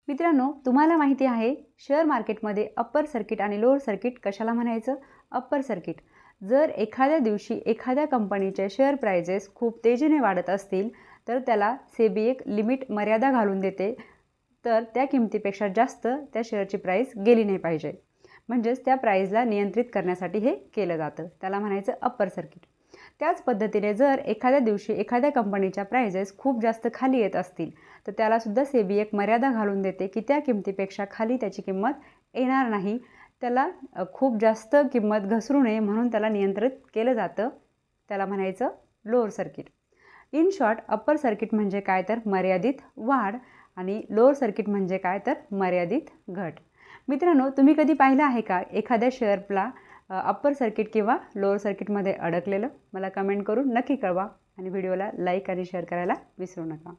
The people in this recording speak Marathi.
मित्रांनो, तुम्हाला माहिती आहे शेअर मार्केटमध्ये अप्पर सर्किट आणि लोअर सर्किट कशाला म्हणायचं? अप्पर सर्किट जर एखाद्या दिवशी एखाद्या कंपनीचे शेअर प्राइजेस खूप तेजीने वाढत असतील तर त्याला सेबी एक लिमिट मर्यादा घालून देते, तर त्या किमतीपेक्षा जास्त त्या शेअरची प्राइस गेली नाही पाहिजे. म्हणजेच त्या प्राइसला नियंत्रित करण्यासाठी हे केलं जातं. त्याला म्हणायचं अप्पर सर्किट. त्याच पद्धतीने जर एखाद्या दिवशी एखाद्या कंपनीच्या प्राइजेस खूप जास्त खाली येत असतील तर त्यालासुद्धा सेबी एक मर्यादा घालून देते की त्या किमतीपेक्षा खाली त्याची किंमत येणार नाही. त्याला खूप जास्त किंमत घसरू नये म्हणून त्याला नियंत्रित केलं जातं. त्याला म्हणायचं lower circuit. In short, upper circuit म्हणजे काय तर मर्यादित वाढ आणि लोअर सर्किट म्हणजे काय तर मर्यादित घट. मित्रांनो, तुम्ही कधी पाहिलं आहे का एखाद्या शेअरला अप्पर सर्किट किंवा लोअर सर्किटमध्ये अडकलेलं? मला कमेंट करून नक्की कळवा आणि व्हिडिओला लाईक आणि शेअर करायला विसरू नका.